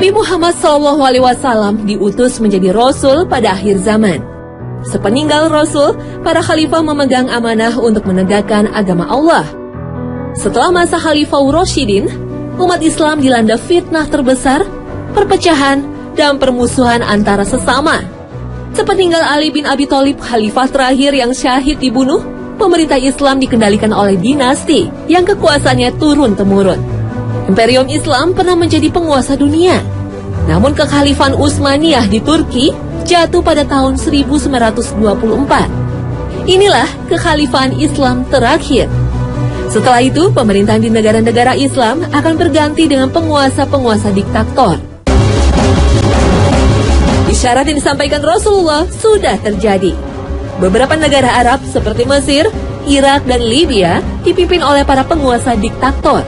Nabi Muhammad SAW diutus menjadi Rasul pada akhir zaman. Sepeninggal Rasul, para khalifah memegang amanah untuk menegakkan agama Allah. Setelah masa Khalifah Rasyidin, umat Islam dilanda fitnah terbesar, perpecahan, dan permusuhan antara sesama. Sepeninggal Ali bin Abi Thalib, khalifah terakhir yang syahid dibunuh, pemerintah Islam dikendalikan oleh dinasti yang kekuasaannya turun-temurun. Imperium Islam pernah menjadi penguasa dunia. Namun kekhalifahan Utsmaniyah di Turki jatuh pada tahun 1924. Inilah kekhalifahan Islam terakhir. Setelah itu, pemerintahan di negara-negara Islam akan berganti dengan penguasa-penguasa diktator. Isyarat yang disampaikan Rasulullah sudah terjadi. Beberapa negara Arab seperti Mesir, Irak, dan Libya dipimpin oleh para penguasa diktator.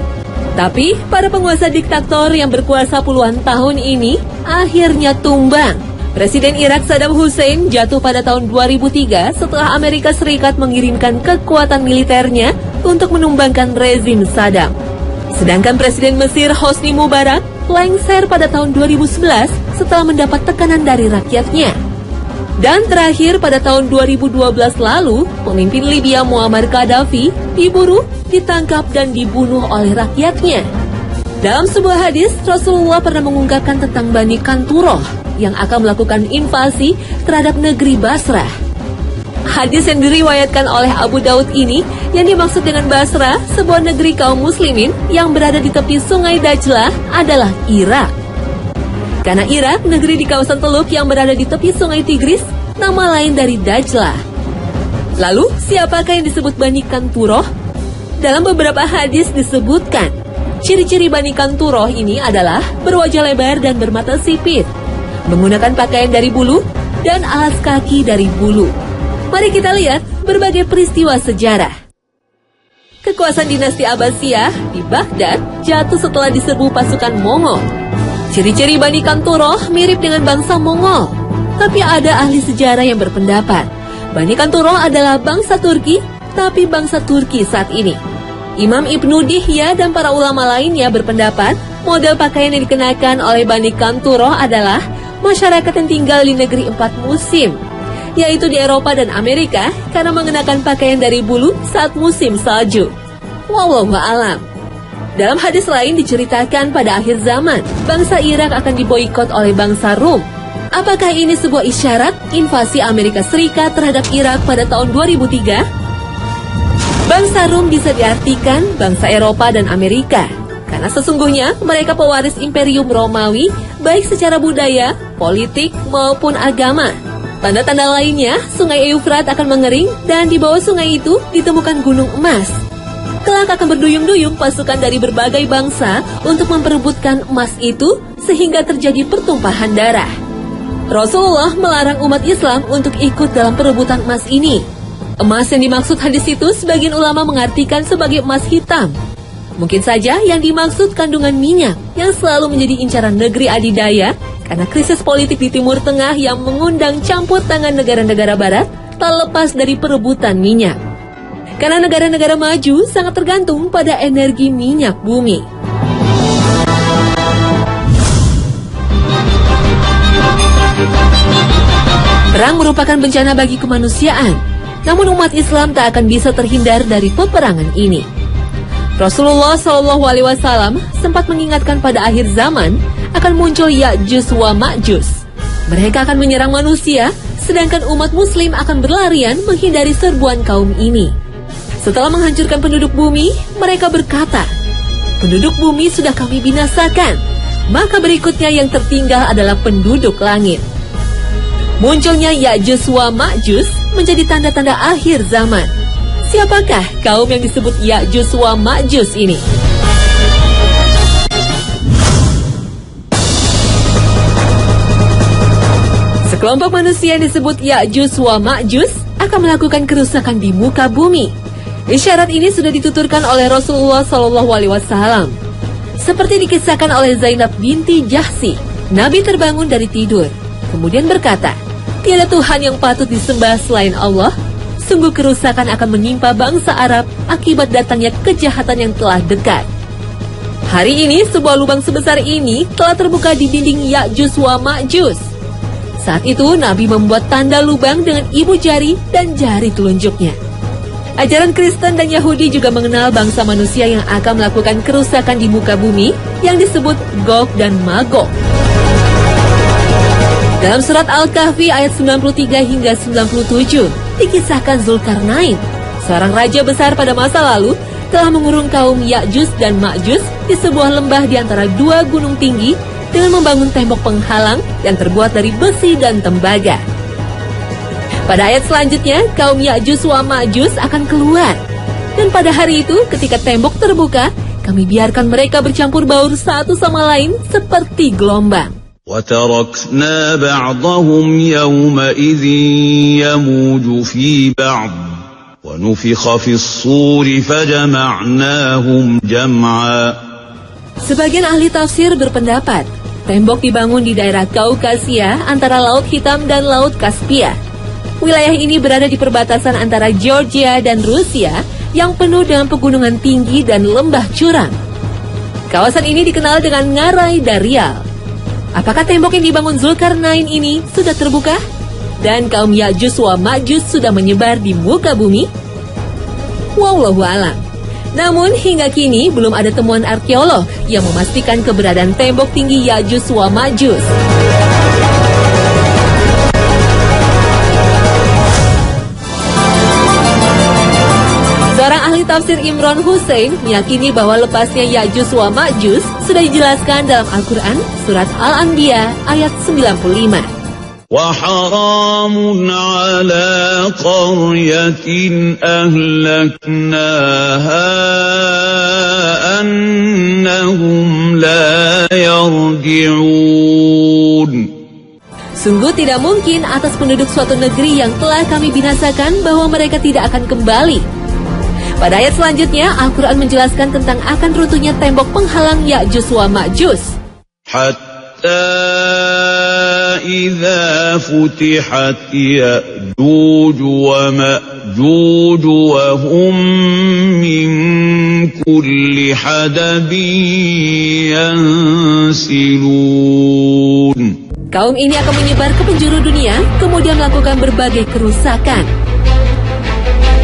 Tapi, para penguasa diktator yang berkuasa puluhan tahun ini akhirnya tumbang. Presiden Irak Saddam Hussein jatuh pada tahun 2003 setelah Amerika Serikat mengirimkan kekuatan militernya untuk menumbangkan rezim Saddam. Sedangkan Presiden Mesir Hosni Mubarak lengser pada tahun 2011 setelah mendapat tekanan dari rakyatnya. Dan terakhir pada tahun 2012 lalu, pemimpin Libya Muammar Gaddafi diburu, ditangkap dan dibunuh oleh rakyatnya. Dalam sebuah hadis, Rasulullah pernah mengungkapkan tentang Bani Kanturoh yang akan melakukan invasi terhadap negeri Basrah. Hadis yang diriwayatkan oleh Abu Daud ini yang dimaksud dengan Basrah, sebuah negeri kaum muslimin yang berada di tepi sungai Dajlah, adalah Irak. Karena Irak, negeri di kawasan Teluk yang berada di tepi sungai Tigris, nama lain dari Dajlah. Lalu, siapakah yang disebut Bani Kanturoh? Dalam beberapa hadis disebutkan, ciri-ciri Bani Kanturoh ini adalah berwajah lebar dan bermata sipit, menggunakan pakaian dari bulu, dan alas kaki dari bulu. Mari kita lihat berbagai peristiwa sejarah. Kekuasaan dinasti Abbasiyah di Baghdad jatuh setelah diserbu pasukan Mongol. Ciri-ciri Bani Kanturoh mirip dengan bangsa Mongol. Tapi ada ahli sejarah yang berpendapat Bani Kanturoh adalah bangsa Turki, tapi bangsa Turki saat ini. Imam Ibnu Dihya dan para ulama lainnya berpendapat model pakaian yang dikenakan oleh Bani Kanturoh adalah masyarakat yang tinggal di negeri 4 musim, yaitu di Eropa dan Amerika, karena mengenakan pakaian dari bulu saat musim salju. Wallahu a'lam. Dalam hadis lain diceritakan pada akhir zaman, bangsa Irak akan diboikot oleh bangsa Rum. Apakah ini sebuah isyarat invasi Amerika Serikat terhadap Irak pada tahun 2003? Bangsa Rum bisa diartikan bangsa Eropa dan Amerika, karena sesungguhnya mereka pewaris Imperium Romawi baik secara budaya, politik, maupun agama. Tanda-tanda lainnya, sungai Eufrat akan mengering dan di bawah sungai itu ditemukan gunung emas. Kelak akan berduyung-duyung pasukan dari berbagai bangsa untuk memperebutkan emas itu sehingga terjadi pertumpahan darah. Rasulullah melarang umat Islam untuk ikut dalam perebutan emas ini. Emas yang dimaksud hadis itu sebagian ulama mengartikan sebagai emas hitam. Mungkin saja yang dimaksud kandungan minyak yang selalu menjadi incaran negeri adidaya karena krisis politik di Timur Tengah yang mengundang campur tangan negara-negara barat tak lepas dari perebutan minyak. Karena negara-negara maju sangat tergantung pada energi minyak bumi. Perang merupakan bencana bagi kemanusiaan, namun umat Islam tak akan bisa terhindar dari peperangan ini. Rasulullah SAW sempat mengingatkan pada akhir zaman akan muncul Ya'juj wa Ma'juj. Mereka akan menyerang manusia, sedangkan umat muslim akan berlarian menghindari serbuan kaum ini. Setelah menghancurkan penduduk bumi, mereka berkata, "Penduduk bumi sudah kami binasakan, maka berikutnya yang tertinggal adalah penduduk langit." Munculnya Ya'juj wa Ma'juj menjadi tanda-tanda akhir zaman. Siapakah kaum yang disebut Ya'juj wa Ma'juj ini? Sekelompok manusia yang disebut Ya'juj wa Ma'juj akan melakukan kerusakan di muka bumi. Isyarat ini sudah dituturkan oleh Rasulullah SAW. Seperti dikisahkan oleh Zainab binti Jahsi, Nabi terbangun dari tidur, kemudian berkata, "Tiada Tuhan yang patut disembah selain Allah. Sungguh kerusakan akan menimpa bangsa Arab akibat datangnya kejahatan yang telah dekat." Hari ini, sebuah lubang sebesar ini telah terbuka di dinding Ya'juj wa Ma'juj. Saat itu, Nabi membuat tanda lubang dengan ibu jari dan jari telunjuknya. Ajaran Kristen dan Yahudi juga mengenal bangsa manusia yang akan melakukan kerusakan di muka bumi yang disebut Gog dan Magog. Dalam surat Al-Kahfi ayat 93 hingga 97, dikisahkan Zulkarnain, seorang raja besar pada masa lalu, telah mengurung kaum Ya'juj dan Ma'juj di sebuah lembah di antara dua gunung tinggi dengan membangun tembok penghalang yang terbuat dari besi dan tembaga. Pada ayat selanjutnya, kaum Ya'juj wa Ma'juj akan keluar. Dan pada hari itu, ketika tembok terbuka, kami biarkan mereka bercampur baur satu sama lain seperti gelombang. وَتَرَكْنَا بَعْضَهُمْ يَوْمَئِذٍ يَمُوجُ فِي بَعْضٍ وَنُفِخَ فِي الصُّورِ فَجَمَعْنَاهُمْ جَمْعًا. Sebagian ahli tafsir berpendapat, tembok dibangun di daerah Kaukasia antara Laut Hitam dan Laut Kaspia. Wilayah ini berada di perbatasan antara Georgia dan Rusia yang penuh dengan pegunungan tinggi dan lembah curam. Kawasan ini dikenal dengan Ngarai Darial. Apakah tembok yang dibangun Zulkarnain ini sudah terbuka? Dan kaum Ya'juj wa Ma'juj sudah menyebar di muka bumi? Wallahu a'lam. Namun hingga kini belum ada temuan arkeolog yang memastikan keberadaan tembok tinggi Ya'juj wa Ma'juj. Seorang ahli tafsir Imran Hussein meyakini bahwa lepasnya Ya'juj wa Ma'juj sudah dijelaskan dalam Al-Quran surat Al-Anbiya ayat 95. وَحَرَامٌ عَلَى قَرْيَةٍ أَهْلَكْنَاهَا أَنَّهُمْ لَا يَرْجِعُونَ. Sungguh tidak mungkin atas penduduk suatu negeri yang telah kami binasakan bahwa mereka tidak akan kembali. Pada ayat selanjutnya, Al-Quran menjelaskan tentang akan runtuhnya tembok penghalang Ya'juj wa Ma'juj. إذا فتحت يأجوج ومأجوج وهم من كل حدب ينسلون. Kaum ini akan menyebar ke penjuru dunia, kemudian melakukan berbagai kerusakan.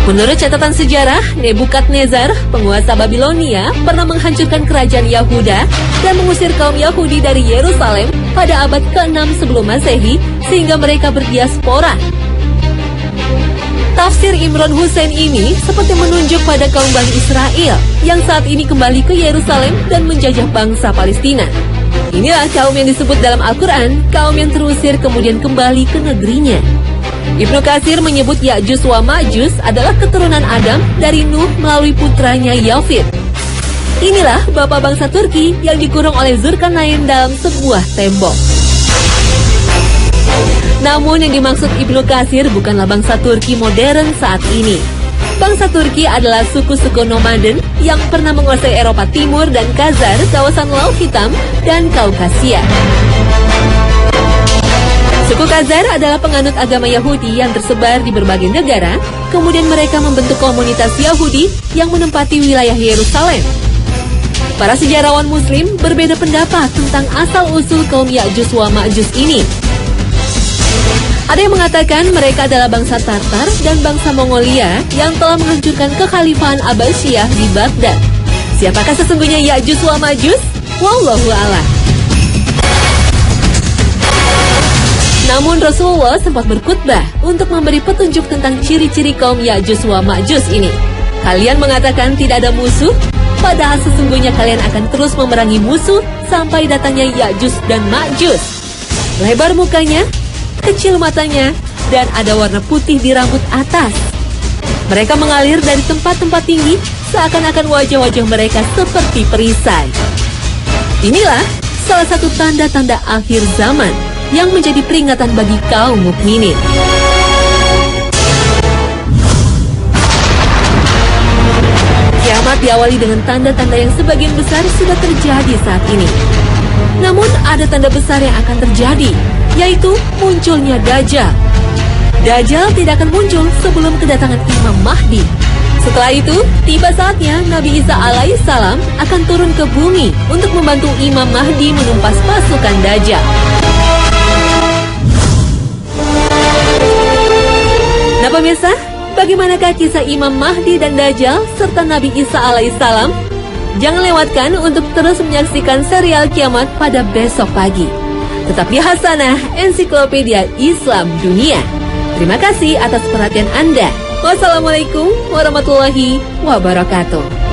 Menurut catatan sejarah, Nebukadnezar, penguasa Babilonia, pernah menghancurkan kerajaan Yahuda dan mengusir kaum Yahudi dari Yerusalem pada abad ke-6 sebelum Masehi sehingga mereka berdiaspora. Tafsir Imran Hussein ini seperti menunjuk pada kaum Bani Israel yang saat ini kembali ke Yerusalem dan menjajah bangsa Palestina. Inilah kaum yang disebut dalam Al-Quran, kaum yang terusir kemudian kembali ke negerinya. Ibnu Katsir menyebut Ya'juj wa Ma'juj adalah keturunan Adam dari Nuh melalui putranya Yafid. Inilah bapak bangsa Turki yang dikurung oleh Zulkarnain dalam sebuah tembok. Namun yang dimaksud Ibnu Katsir bukanlah bangsa Turki modern saat ini. Bangsa Turki adalah suku-suku nomaden yang pernah menguasai Eropa Timur dan Khazar, kawasan Laut Hitam, dan Kaukasia. Suku Khazar adalah penganut agama Yahudi yang tersebar di berbagai negara, kemudian mereka membentuk komunitas Yahudi yang menempati wilayah Yerusalem. Para sejarawan Muslim berbeda pendapat tentang asal-usul kaum Ya'juj wa Ma'juj ini. Ada yang mengatakan mereka adalah bangsa Tartar dan bangsa Mongolia yang telah menghancurkan kekhalifahan Abbasiyah di Baghdad. Siapakah sesungguhnya Ya'juj wa Ma'juj? Wallahu a'lam. Namun Rasulullah sempat berkhutbah untuk memberi petunjuk tentang ciri-ciri kaum Ya'juj wa Ma'juj ini. Kalian mengatakan tidak ada musuh, padahal sesungguhnya kalian akan terus memerangi musuh sampai datangnya Ya'juj dan Ma'juj. Lebar mukanya, kecil matanya, dan ada warna putih di rambut atas. Mereka mengalir dari tempat-tempat tinggi, seakan-akan wajah-wajah mereka seperti perisai. Inilah salah satu tanda-tanda akhir zaman yang menjadi peringatan bagi kaum mukminin. Kiamat diawali dengan tanda-tanda yang sebagian besar sudah terjadi saat ini. Namun ada tanda besar yang akan terjadi, yaitu munculnya Dajjal. Dajjal tidak akan muncul sebelum kedatangan Imam Mahdi. Setelah itu, tiba saatnya Nabi Isa alaihissalam akan turun ke bumi untuk membantu Imam Mahdi menumpas pasukan Dajjal. Nah pemirsa, bagaimanakah kisah Imam Mahdi dan Dajjal serta Nabi Isa alaihissalam? Jangan lewatkan untuk terus menyaksikan serial Kiamat pada besok pagi. Tetap di Hasanah Ensiklopedia Islam Dunia. Terima kasih atas perhatian Anda. Wassalamualaikum warahmatullahi wabarakatuh.